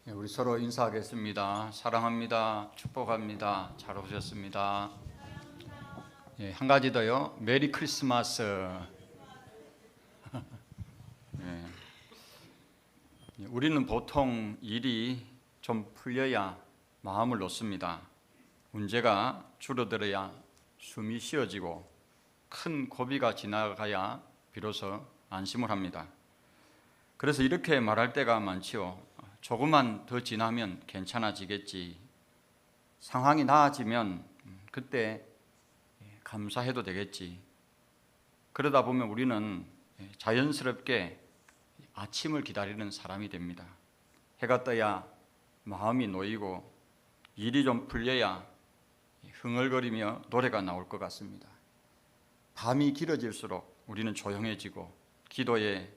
우리 서로 인사하겠습니다. 사랑합니다. 축복합니다. 잘 오셨습니다. 한 가지 더요. 메리 크리스마스. 우리는 보통 일이 좀 풀려야 마음을 놓습니다. 문제가 줄어들어야 숨이 쉬어지고 큰 고비가 지나가야 비로소 안심을 합니다. 그래서 이렇게 말할 때가 많지요. 조금만 더 지나면 괜찮아지겠지. 상황이 나아지면 그때 감사해도 되겠지. 그러다 보면 우리는 자연스럽게 아침을 기다리는 사람이 됩니다. 해가 떠야 마음이 놓이고 일이 좀 풀려야 흥얼거리며 노래가 나올 것 같습니다. 밤이 길어질수록 우리는 조용해지고 기도에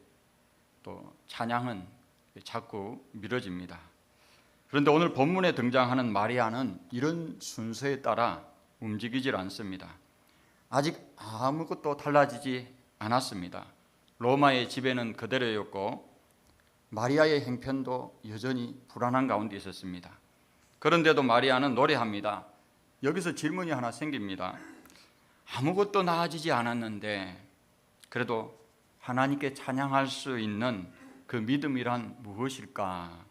또 찬양은 자꾸 미뤄집니다. 그런데 오늘 본문에 등장하는 마리아는 이런 순서에 따라 움직이질 않습니다. 아직 아무것도 달라지지 않았습니다. 로마의 지배는 그대로였고 마리아의 행편도 여전히 불안한 가운데 있었습니다. 그런데도 마리아는 노래합니다. 여기서 질문이 하나 생깁니다. 아무것도 나아지지 않았는데 그래도 하나님께 찬양할 수 있는 그 믿음이란 무엇일까?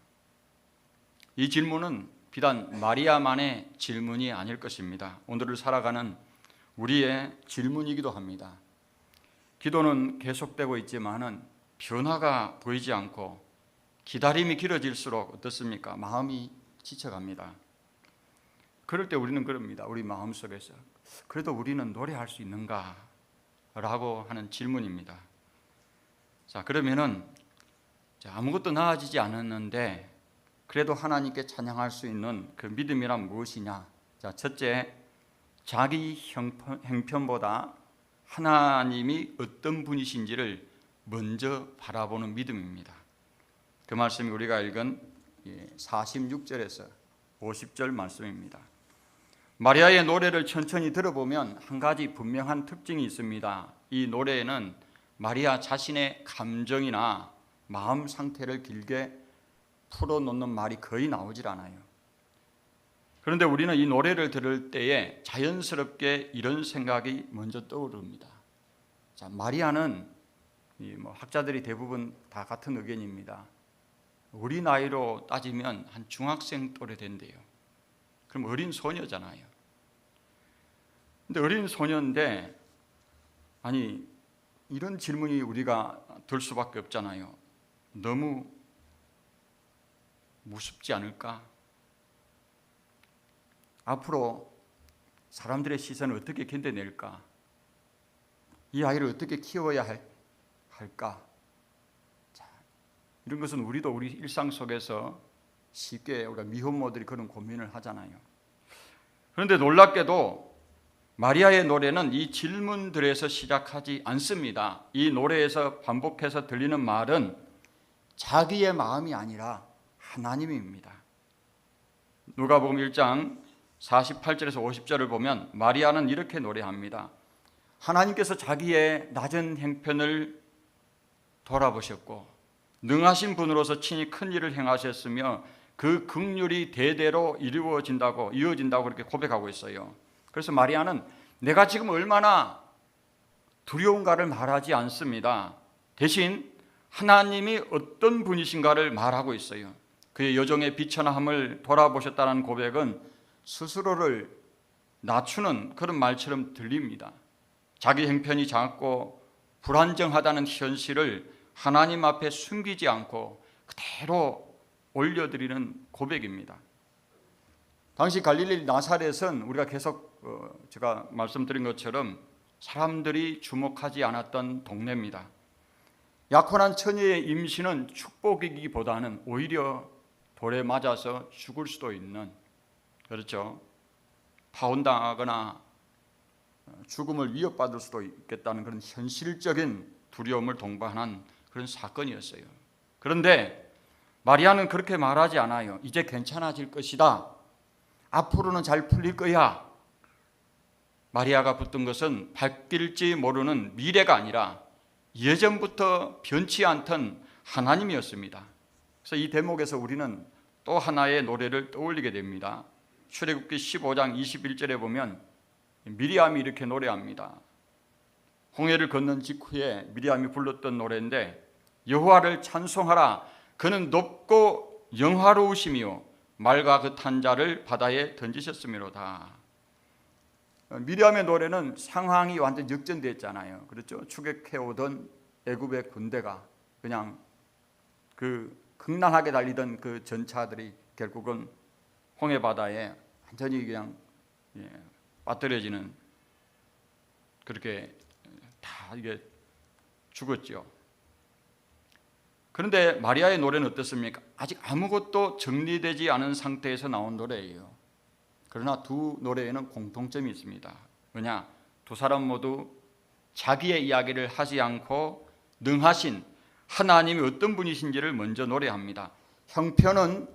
이 질문은 비단 마리아만의 질문이 아닐 것입니다. 오늘을 살아가는 우리의 질문이기도 합니다. 기도는 계속되고 있지만은 변화가 보이지 않고 기다림이 길어질수록 어떻습니까? 마음이 지쳐갑니다. 그럴 때 우리는 그럽니다. 우리 마음속에서 그래도 우리는 노래할 수 있는가? 라고 하는 질문입니다. 자, 그러면은 아무것도 나아지지 않았는데 그래도 하나님께 찬양할 수 있는 그 믿음이란 무엇이냐? 자, 첫째, 자기 형편보다 하나님이 어떤 분이신지를 먼저 바라보는 믿음입니다. 그 말씀이 우리가 읽은 46절에서 50절 말씀입니다. 마리아의 노래를 천천히 들어보면 한 가지 분명한 특징이 있습니다. 이 노래에는 마리아 자신의 감정이나 마음 상태를 길게 풀어놓는 말이 거의 나오질 않아요. 그런데 우리는 이 노래를 들을 때에 자연스럽게 이런 생각이 먼저 떠오릅니다. 자, 마리아는 학자들이 대부분 다 같은 의견입니다. 우리 나이로 따지면 한 중학생 또래 된대요. 그럼 어린 소녀잖아요. 근데 어린 소녀인데 아니 이런 질문이 우리가 들 수밖에 없잖아요. 너무 무섭지 않을까? 앞으로 사람들의 시선을 어떻게 견뎌낼까? 이 아이를 어떻게 키워야 할까? 자, 이런 것은 우리도 우리 일상 속에서 쉽게 우리가 미혼모들이 그런 고민을 하잖아요. 그런데 놀랍게도 마리아의 노래는 이 질문들에서 시작하지 않습니다. 이 노래에서 반복해서 들리는 말은 자기의 마음이 아니라 하나님입니다. 누가복음 1장 48절에서 50절을 보면 마리아는 이렇게 노래합니다. 하나님께서 자기의 낮은 형편을 돌아보셨고 능하신 분으로서 친히 큰 일을 행하셨으며 그 긍휼이 대대로 이어진다고 그렇게 고백하고 있어요. 그래서 마리아는 내가 지금 얼마나 두려운가를 말하지 않습니다. 대신 하나님이 어떤 분이신가를 말하고 있어요. 그의 여종의 비천함을 돌아보셨다는 고백은 스스로를 낮추는 그런 말처럼 들립니다. 자기 형편이 작고 불안정하다는 현실을 하나님 앞에 숨기지 않고 그대로 올려드리는 고백입니다. 당시 갈릴리 나사렛은 우리가 계속 제가 말씀드린 것처럼 사람들이 주목하지 않았던 동네입니다. 약혼한 처녀의 임신은 축복이기보다는 오히려 돌에 맞아서 죽을 수도 있는, 그렇죠, 파혼당하거나 죽음을 위협받을 수도 있겠다는 그런 현실적인 두려움을 동반한 그런 사건이었어요. 그런데 마리아는 그렇게 말하지 않아요. 이제 괜찮아질 것이다. 앞으로는 잘 풀릴 거야. 마리아가 붙든 것은 바뀔지 모르는 미래가 아니라 예전부터 변치 않던 하나님이었습니다. 그래서 이 대목에서 우리는 또 하나의 노래를 떠올리게 됩니다. 출애굽기 15장 21절에 보면 미리암이 이렇게 노래합니다. 홍해를 건넌 직후에 미리암이 불렀던 노래인데, 여호와를 찬송하라. 그는 높고 영화로우시며 말과 그 탄 자를 바다에 던지셨음이로다. 미리암의 노래는 상황이 완전 역전됐잖아요. 그렇죠? 추격해오던 애굽의 군대가 그냥 그 극랑하게 달리던 그 전차들이 결국은 홍해 바다에 완전히 그냥 빠뜨려지는, 그렇게 다 이게 죽었죠. 그런데 마리아의 노래는 어떻습니까? 아직 아무것도 정리되지 않은 상태에서 나온 노래예요. 그러나 두 노래에는 공통점이 있습니다. 뭐냐? 두 사람 모두 자기의 이야기를 하지 않고 능하신 하나님이 어떤 분이신지를 먼저 노래합니다. 형편은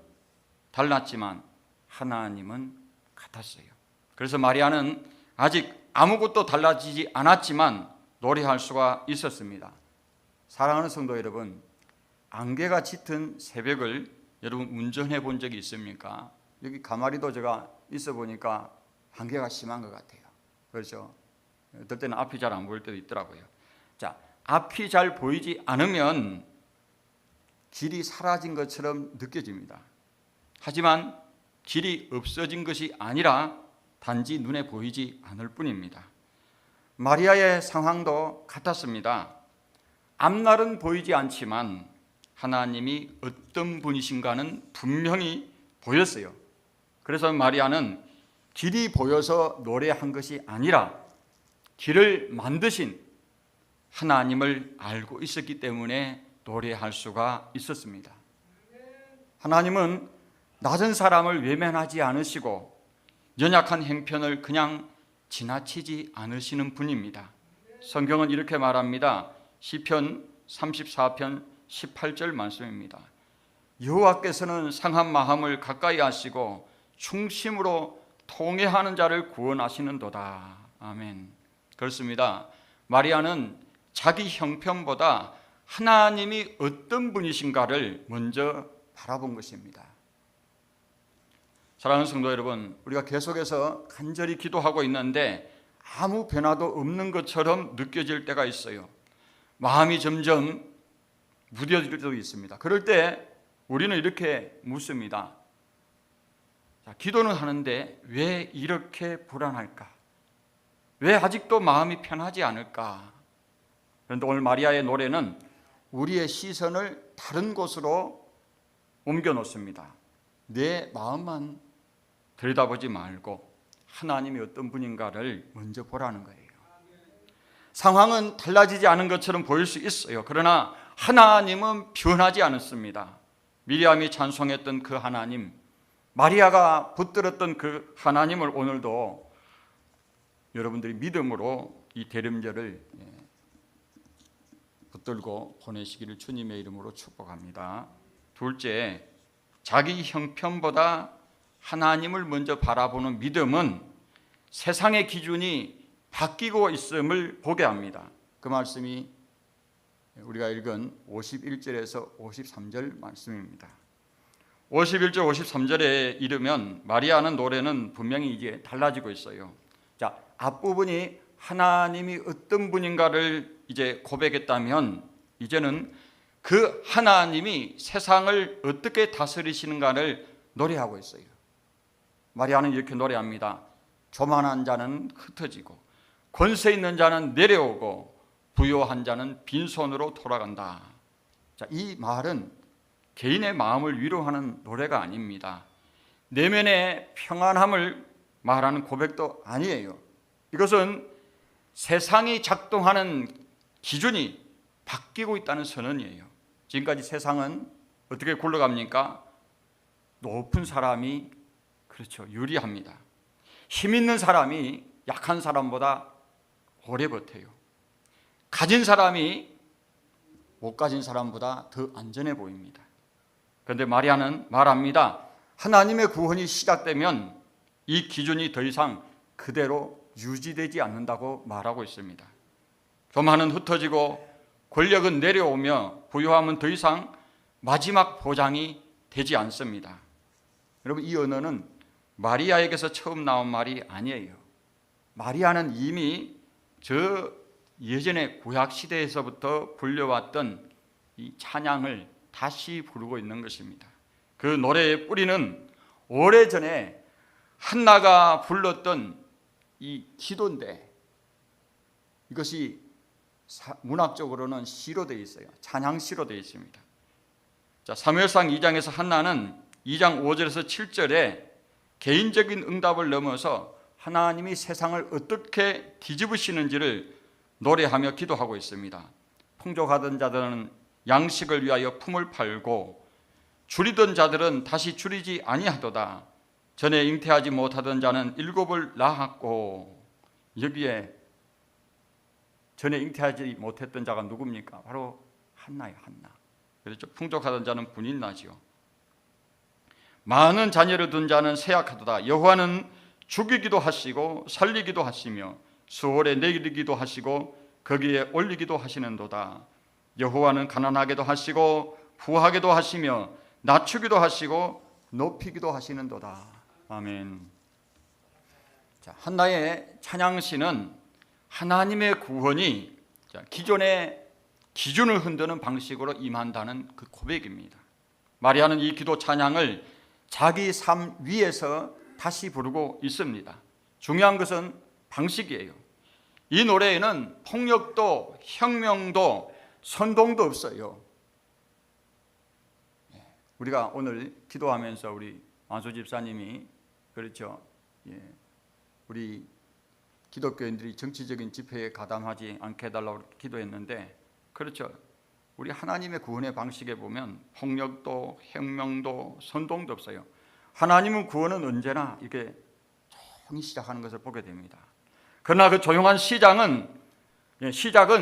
달랐지만 하나님은 같았어요. 그래서 마리아는 아직 아무것도 달라지지 않았지만 노래할 수가 있었습니다. 사랑하는 성도 여러분, 안개가 짙은 새벽을 여러분 운전해 본 적이 있습니까? 여기 가마리도 제가 있어 보니까 안개가 심한 것 같아요. 그렇죠? 어떨 때는 앞이 잘 안 보일 때도 있더라고요. 자, 앞이 잘 보이지 않으면 길이 사라진 것처럼 느껴집니다. 하지만 길이 없어진 것이 아니라 단지 눈에 보이지 않을 뿐입니다. 마리아의 상황도 같았습니다. 앞날은 보이지 않지만 하나님이 어떤 분이신가는 분명히 보였어요. 그래서 마리아는 길이 보여서 노래한 것이 아니라 길을 만드신 하나님을 알고 있었기 때문에 노래할 수가 있었습니다. 하나님은 낮은 사람을 외면하지 않으시고 연약한 형편을 그냥 지나치지 않으시는 분입니다. 성경은 이렇게 말합니다. 시편 34편 18절 말씀입니다. 여호와께서는 상한 마음을 가까이 하시고 충심으로 통회하는 자를 구원하시는도다. 아멘. 그렇습니다. 마리아는 자기 형편보다 하나님이 어떤 분이신가를 먼저 바라본 것입니다. 사랑하는 성도 여러분, 우리가 계속해서 간절히 기도하고 있는데 아무 변화도 없는 것처럼 느껴질 때가 있어요. 마음이 점점 무뎌질 때도 있습니다. 그럴 때 우리는 이렇게 묻습니다. 자, 기도는 하는데 왜 이렇게 불안할까? 왜 아직도 마음이 편하지 않을까? 그런데 오늘 마리아의 노래는 우리의 시선을 다른 곳으로 옮겨 놓습니다. 내 마음만 들여다보지 말고 하나님이 어떤 분인가를 먼저 보라는 거예요. 상황은 달라지지 않은 것처럼 보일 수 있어요. 그러나 하나님은 변하지 않았습니다. 미리암이 찬송했던 그 하나님, 마리아가 붙들었던 그 하나님을 오늘도 여러분들이 믿음으로 이 대림절을 붙들고 보내시기를 주님의 이름으로 축복합니다. 둘째, 자기 형편보다 하나님을 먼저 바라보는 믿음은 세상의 기준이 바뀌고 있음을 보게 합니다. 그 말씀이 우리가 읽은 51절에서 53절 말씀입니다. 51절 53절에 이르면 마리아는 노래는 분명히 이제 달라지고 있어요. 자, 앞부분이 하나님이 어떤 분인가를 이제 고백했다면 이제는 그 하나님이 세상을 어떻게 다스리시는가를 노래하고 있어요. 마리아는 이렇게 노래합니다. 교만한 자는 흩어지고 권세 있는 자는 내려오고 부요한 자는 빈손으로 돌아간다. 자, 이 말은 개인의 마음을 위로하는 노래가 아닙니다. 내면의 평안함을 말하는 고백도 아니에요. 이것은 세상이 작동하는 기준이 바뀌고 있다는 선언이에요. 지금까지 세상은 어떻게 굴러갑니까? 높은 사람이 그렇죠, 유리합니다. 힘 있는 사람이 약한 사람보다 오래 버텨요. 가진 사람이 못 가진 사람보다 더 안전해 보입니다. 그런데 마리아는 말합니다. 하나님의 구원이 시작되면 이 기준이 더 이상 그대로 유지되지 않는다고 말하고 있습니다. 교만은 흩어지고 권력은 내려오며 부유함은 더 이상 마지막 보장이 되지 않습니다. 여러분, 이 언어는 마리아에게서 처음 나온 말이 아니에요. 마리아는 이미 저 예전의 구약 시대에서부터 불려왔던 이 찬양을 다시 부르고 있는 것입니다. 그 노래의 뿌리는 오래전에 한나가 불렀던 이 기도인데, 이것이 문학적으로는 시로 되어 있어요. 찬양시로 되어 있습니다. 자, 사무엘상 2장에서 한나는 2장 5절에서 7절에 개인적인 응답을 넘어서 하나님이 세상을 어떻게 뒤집으시는지를 노래하며 기도하고 있습니다. 풍족하던 자들은 양식을 위하여 품을 팔고 줄이던 자들은 다시 줄이지 아니하도다. 전에 잉태하지 못하던 자는 7을 낳았고, 여기에 전에 잉태하지 못했던 자가 누굽니까? 바로 한나예요. 한나. 그렇죠. 풍족하던 자는 분이 나지요. 많은 자녀를 둔 자는 쇠약하도다. 여호와는 죽이기도 하시고 살리기도 하시며 수월에 내리기도 하시고 거기에 올리기도 하시는도다. 여호와는 가난하게도 하시고 부하게도 하시며 낮추기도 하시고 높이기도 하시는도다. 아멘. 자, 한나의 찬양시는 하나님의 구원이 기존의 기준을 흔드는 방식으로 임한다는 그 고백입니다. 마리아는 이 기도 찬양을 자기 삶 위에서 다시 부르고 있습니다. 중요한 것은 방식이에요. 이 노래에는 폭력도 혁명도 선동도 없어요. 우리가 오늘 기도하면서 우리 안수 집사님이 그렇죠. 우리 기독교인들이 정치적인 집회에 가담하지 않게 해달라고 기도했는데, 그렇죠. 우리 하나님의 구원의 방식에 보면 폭력도 혁명도 선동도 없어요. 하나님은 구원은 언제나 이렇게 조용히 시작하는 것을 보게 됩니다. 그러나 그 조용한 시작은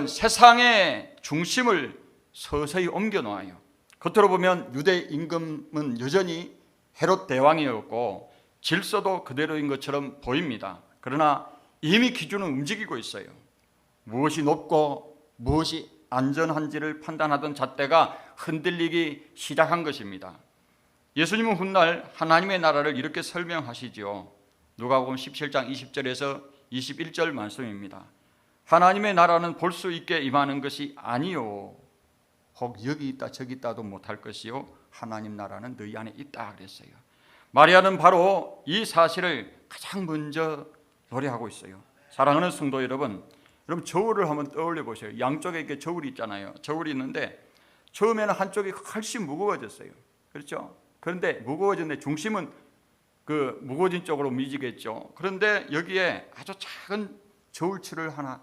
세상의 중심을 서서히 옮겨 놓아요. 겉으로 보면 유대 임금은 여전히 헤롯 대왕이었고 질서도 그대로인 것처럼 보입니다. 그러나 이미 기준은 움직이고 있어요. 무엇이 높고 무엇이 안전한지를 판단하던 잣대가 흔들리기 시작한 것입니다. 예수님은 훗날 하나님의 나라를 이렇게 설명하시죠. 누가복음 17장 20절에서 21절 말씀입니다. 하나님의 나라는 볼 수 있게 임하는 것이 아니요, 혹 여기 있다 저기 있다도 못할 것이요, 하나님 나라는 너희 안에 있다 그랬어요. 마리아는 바로 이 사실을 가장 먼저 노래하고 있어요. 사랑하는 성도 여러분, 저울을 한번 떠올려 보세요. 양쪽에 이렇게 저울이 있잖아요. 저울이 있는데 처음에는 한쪽이 훨씬 무거워졌어요. 그렇죠? 그런데 무거워졌는데 중심은 그 무거워진 쪽으로 움직이겠죠. 그런데 여기에 아주 작은 저울추를 하나,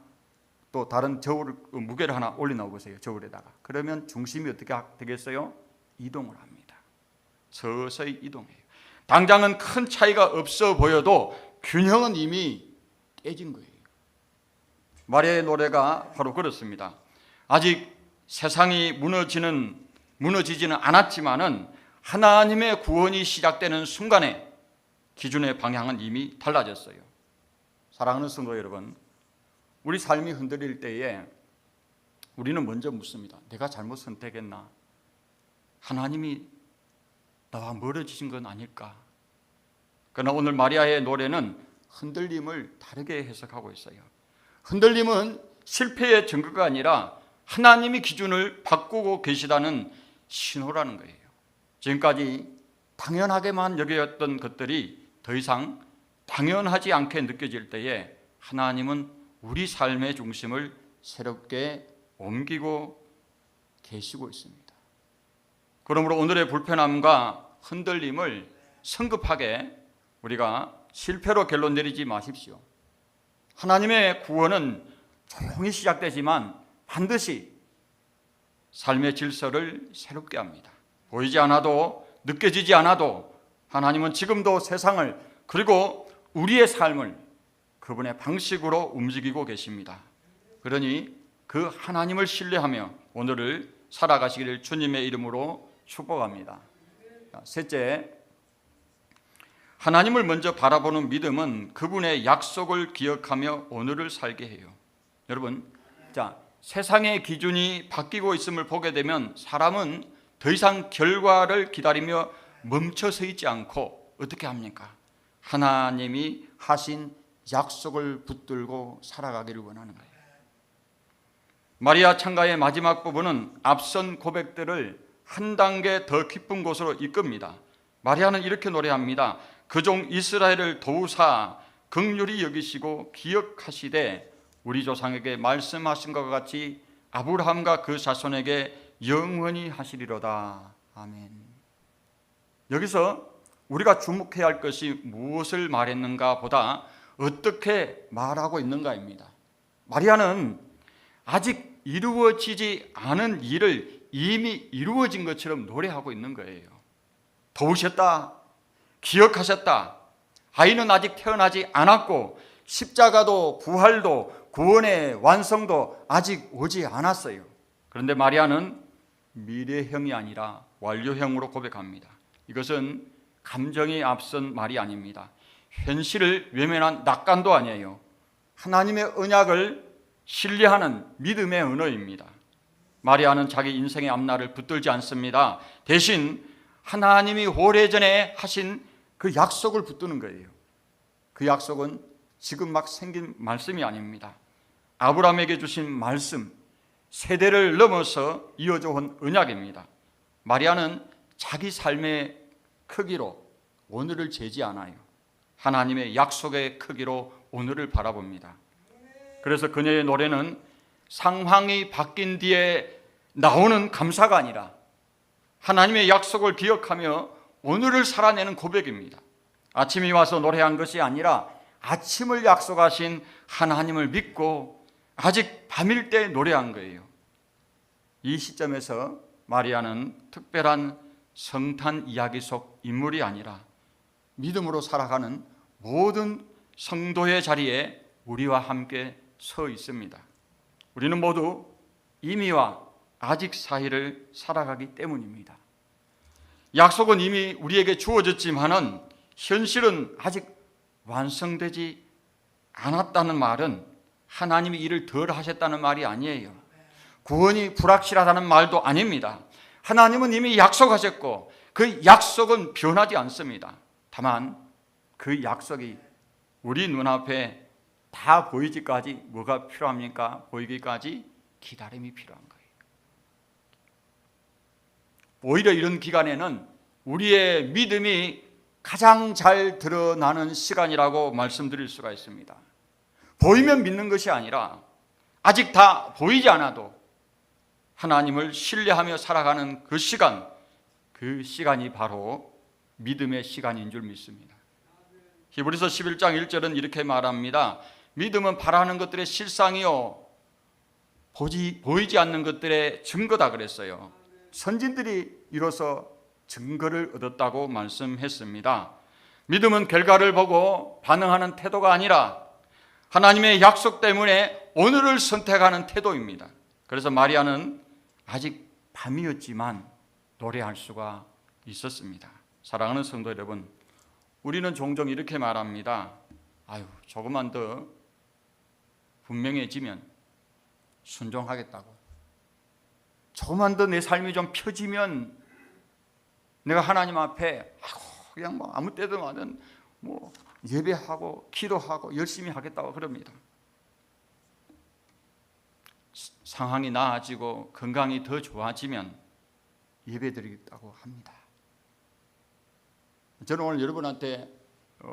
또 다른 저울 무게를 하나 올려놓아 보세요. 저울에다가. 그러면 중심이 어떻게 되겠어요? 이동을 합니다. 서서히 이동해요. 당장은 큰 차이가 없어 보여도 균형은 이미 깨진 거예요. 마리아의 노래가 바로 그렇습니다. 아직 세상이 무너지지는 않았지만은 하나님의 구원이 시작되는 순간에 기준의 방향은 이미 달라졌어요. 사랑하는 성도 여러분, 우리 삶이 흔들릴 때에 우리는 먼저 묻습니다. 내가 잘못 선택했나? 하나님이 나와 멀어지신 건 아닐까? 그러나 오늘 마리아의 노래는 흔들림을 다르게 해석하고 있어요. 흔들림은 실패의 증거가 아니라 하나님이 기준을 바꾸고 계시다는 신호라는 거예요. 지금까지 당연하게만 여겼던 것들이 더 이상 당연하지 않게 느껴질 때에 하나님은 우리 삶의 중심을 새롭게 옮기고 계시고 있습니다. 그러므로 오늘의 불편함과 흔들림을 성급하게 우리가 실패로 결론 내리지 마십시오. 하나님의 구원은 조용히 시작되지만 반드시 삶의 질서를 새롭게 합니다. 보이지 않아도 느껴지지 않아도 하나님은 지금도 세상을, 그리고 우리의 삶을 그분의 방식으로 움직이고 계십니다. 그러니 그 하나님을 신뢰하며 오늘을 살아가시기를 주님의 이름으로 축복합니다. 셋째, 하나님을 먼저 바라보는 믿음은 그분의 약속을 기억하며 오늘을 살게 해요. 여러분, 세상의 기준이 바뀌고 있음을 보게 되면 사람은 더 이상 결과를 기다리며 멈춰 서 있지 않고 어떻게 합니까? 하나님이 하신 약속을 붙들고 살아가기를 원하는 거예요. 마리아 창가의 마지막 부분은 앞선 고백들을 한 단계 더 깊은 곳으로 이끕니다. 마리아는 이렇게 노래합니다. 그 종 이스라엘을 도우사 긍휼히 여기시고 기억하시되 우리 조상에게 말씀하신 것 같이 아브라함과 그 자손에게 영원히 하시리로다. 아멘. 여기서 우리가 주목해야 할 것이 무엇을 말했는가 보다 어떻게 말하고 있는가입니다. 마리아는 아직 이루어지지 않은 일을 이미 이루어진 것처럼 노래하고 있는 거예요. 도우셨다, 기억하셨다, 아이는 아직 태어나지 않았고 십자가도 부활도 구원의 완성도 아직 오지 않았어요. 그런데 마리아는 미래형이 아니라 완료형으로 고백합니다. 이것은 감정이 앞선 말이 아닙니다. 현실을 외면한 낙관도 아니에요. 하나님의 언약을 신뢰하는 믿음의 언어입니다. 마리아는 자기 인생의 앞날을 붙들지 않습니다. 대신 하나님이 오래전에 하신 그 약속을 붙드는 거예요. 그 약속은 지금 막 생긴 말씀이 아닙니다. 아브라함에게 주신 말씀, 세대를 넘어서 이어져 온 언약입니다. 마리아는 자기 삶의 크기로 오늘을 재지 않아요. 하나님의 약속의 크기로 오늘을 바라봅니다. 그래서 그녀의 노래는 상황이 바뀐 뒤에 나오는 감사가 아니라 하나님의 약속을 기억하며 오늘을 살아내는 고백입니다. 아침이 와서 노래한 것이 아니라 아침을 약속하신 하나님을 믿고 아직 밤일 때 노래한 거예요. 이 시점에서 마리아는 특별한 성탄 이야기 속 인물이 아니라 믿음으로 살아가는 모든 성도의 자리에 우리와 함께 서 있습니다. 우리는 모두 이미와 아직 사이를 살아가기 때문입니다. 약속은 이미 우리에게 주어졌지만은 현실은 아직 완성되지 않았다는 말은 하나님이 일을 덜 하셨다는 말이 아니에요. 구원이 불확실하다는 말도 아닙니다. 하나님은 이미 약속하셨고 그 약속은 변하지 않습니다. 다만 그 약속이 우리 눈앞에 다 보이기까지 뭐가 필요합니까? 보이기까지 기다림이 필요한 거예요. 오히려 이런 기간에는 우리의 믿음이 가장 잘 드러나는 시간이라고 말씀드릴 수가 있습니다. 보이면 믿는 것이 아니라 아직 다 보이지 않아도 하나님을 신뢰하며 살아가는 그 시간이 바로 믿음의 시간인 줄 믿습니다. 히브리서 11장 1절은 이렇게 말합니다. 믿음은 바라는 것들의 실상이요 보이지 않는 것들의 증거다 그랬어요. 선진들이 이로써 증거를 얻었다고 말씀했습니다. 믿음은 결과를 보고 반응하는 태도가 아니라 하나님의 약속 때문에 오늘을 선택하는 태도입니다. 그래서 마리아는 아직 밤이었지만 노래할 수가 있었습니다. 사랑하는 성도 여러분, 우리는 종종 이렇게 말합니다. 조금만 더 분명해지면 순종하겠다고. 조금만 더 내 삶이 좀 펴지면 내가 하나님 앞에 그냥 아무 때든 와든 예배하고 기도하고 열심히 하겠다고 그럽니다. 상황이 나아지고 건강이 더 좋아지면 예배드리겠다고 합니다. 저는 오늘 여러분한테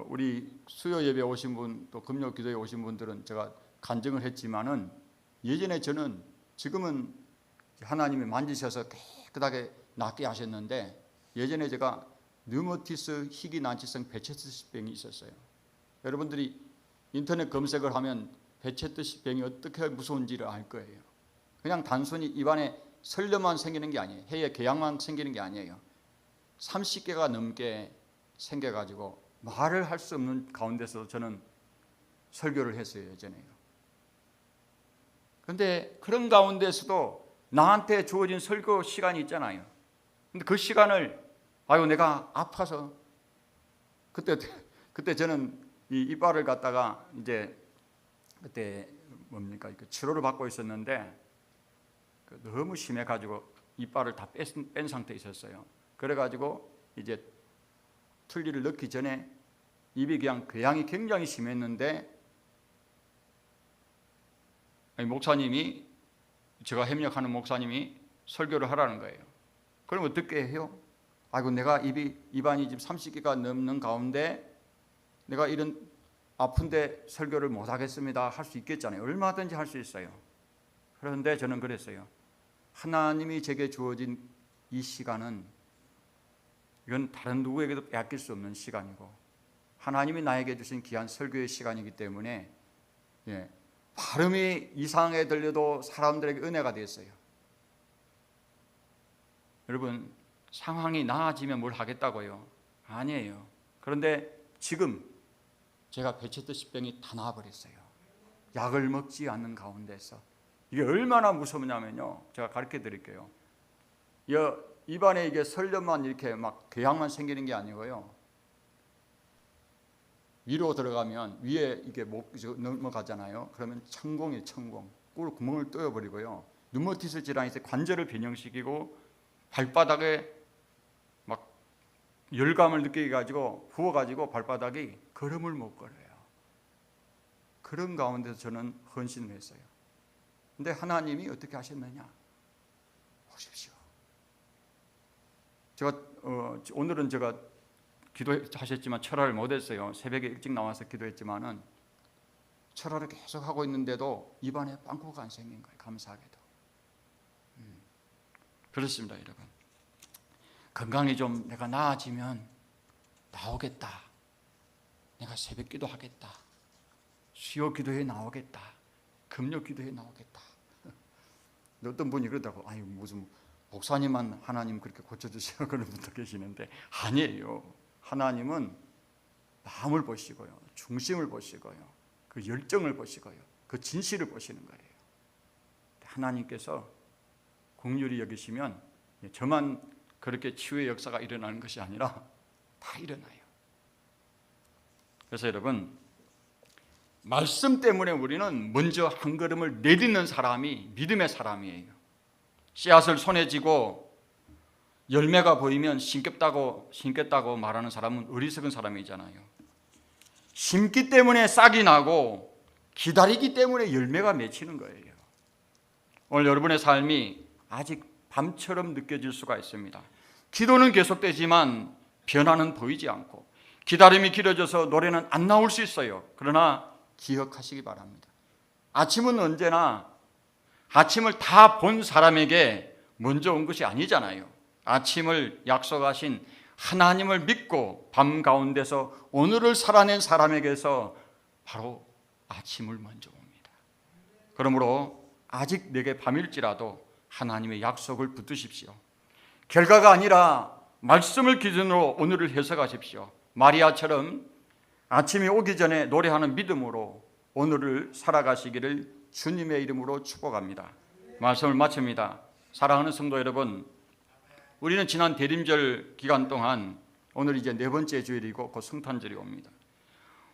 우리 수요 예배 오신 분 또 금요 기도에 오신 분들은 제가 간증을 했지만은 예전에 저는 지금은 하나님이 만지셔서 깨끗하게 낫게 하셨는데 예전에 제가 류머티스 희귀난치성 베체스병이 있었어요. 여러분들이 인터넷 검색을 하면 베체스병이 어떻게 무서운지를 알 거예요. 그냥 단순히 입안에 설레만 생기는 게 아니에요. 폐에 궤양만 생기는 게 아니에요. 30개가 넘게 생겨가지고 말을 할 수 없는 가운데서 저는 설교를 했어요. 예전에요. 그런데 그런 가운데서도 나한테 주어진 설교 시간이 있잖아요. 근데 그 시간을 내가 아파서 그때 저는 이 이빨을 갖다가 이제 그때 치료를 받고 있었는데 너무 심해가지고 이빨을 다 뺀 상태에 있었어요. 그래가지고 이제 순리를 넣기 전에 입이 그냥 궤양이 굉장히 심했는데 목사님이, 제가 협력하는 목사님이 설교를 하라는 거예요. 그럼 어떻게 해요? 아이고, 내가 입안이 지금 30개가 넘는 가운데 내가 이런 아픈데 설교를 못 하겠습니다 할 수 있겠잖아요. 얼마든지 할 수 있어요. 그런데 저는 그랬어요. 하나님이 제게 주어진 이 시간은 이건 다른 누구에게도 빼앗길 수 없는 시간이고 하나님이 나에게 주신 귀한 설교의 시간이기 때문에 발음이 이상하게 들려도 사람들에게 은혜가 되었어요. 여러분, 상황이 나아지면 뭘 하겠다고요? 아니에요. 그런데 지금 제가 베체트 병이 다 나아버렸어요. 약을 먹지 않는 가운데서. 이게 얼마나 무섭냐면요, 제가 가르쳐 드릴게요. 입안에 이게 설련만 이렇게 막 궤양만 생기는 게 아니고요, 위로 들어가면 위에 이게 목 넘어가잖아요. 그러면 천공이에요. 천공. 꿀 구멍을 뚫어버리고요, 류마티스 질환이 있어요. 관절을 변형시키고 발바닥에 막 열감을 느끼게 가지고 부어가지고 발바닥이 걸음을 못 걸어요. 그런 가운데서 저는 헌신을 했어요. 근데 하나님이 어떻게 하셨느냐? 오십시오. 제가 오늘은 제가 기도하셨지만 철화를 못했어요. 새벽에 일찍 나와서 기도했지만은 철화를 계속 하고 있는데도 입안에 빵꾸가 안 생긴 거예요. 감사하게도. 그렇습니다, 여러분. 건강이 좀 내가 나아지면 나오겠다. 내가 새벽 기도하겠다. 수요 기도에 나오겠다. 금요 기도에 나오겠다. 어떤 분이 그러더라고. 아니, 무슨 목사님만 하나님 그렇게 고쳐주세요 그런 분도 계시는데, 아니에요. 하나님은 마음을 보시고요, 중심을 보시고요, 그 열정을 보시고요, 그 진실을 보시는 거예요. 하나님께서 긍휼히 여기시면 저만 그렇게 치유의 역사가 일어나는 것이 아니라 다 일어나요. 그래서 여러분, 말씀 때문에 우리는 먼저 한 걸음을 내딛는 사람이 믿음의 사람이에요. 씨앗을 손에 쥐고 열매가 보이면 심겠다고 말하는 사람은 어리석은 사람이잖아요. 심기 때문에 싹이 나고 기다리기 때문에 열매가 맺히는 거예요. 오늘 여러분의 삶이 아직 밤처럼 느껴질 수가 있습니다. 기도는 계속되지만 변화는 보이지 않고, 기다림이 길어져서 노래는 안 나올 수 있어요. 그러나 기억하시기 바랍니다. 아침은 언제나 아침을 다 본 사람에게 먼저 온 것이 아니잖아요. 아침을 약속하신 하나님을 믿고 밤 가운데서 오늘을 살아낸 사람에게서 바로 아침을 먼저 옵니다. 그러므로 아직 내게 밤일지라도 하나님의 약속을 붙드십시오. 결과가 아니라 말씀을 기준으로 오늘을 해석하십시오. 마리아처럼 아침이 오기 전에 노래하는 믿음으로 오늘을 살아가시기를 주님의 이름으로 축복합니다. 말씀을 마칩니다. 사랑하는 성도 여러분, 우리는 지난 대림절 기간 동안 오늘 이제 네 번째 주일이고 곧 성탄절이 옵니다.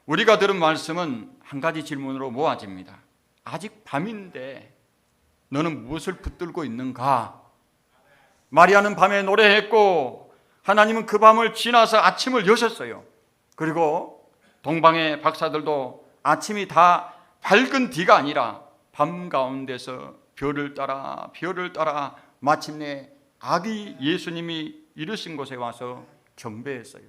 우리가 들은 말씀은 한 가지 질문으로 모아집니다. 아직 밤인데 너는 무엇을 붙들고 있는가? 마리아는 밤에 노래했고 하나님은 그 밤을 지나서 아침을 여셨어요. 그리고 동방의 박사들도 아침이 다 밝은 뒤가 아니라 밤 가운데서 별을 따라 마침내 아기 예수님이 이르신 곳에 와서 경배했어요.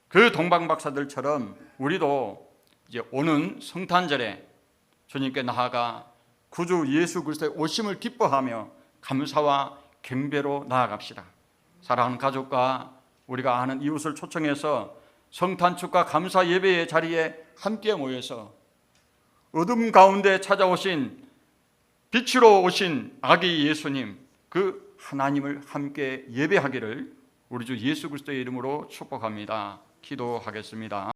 그 동방 박사들처럼 우리도 이제 오는 성탄절에 주님께 나아가 구주 예수 그리스도의 오심을 기뻐하며 감사와 경배로 나아갑시다. 사랑하는 가족과 우리가 아는 이웃을 초청해서 성탄축과 감사 예배의 자리에 함께 모여서 어둠 가운데 찾아오신 빛으로 오신 아기 예수님, 그 하나님을 함께 예배하기를 우리 주 예수 그리스도의 이름으로 축복합니다. 기도하겠습니다.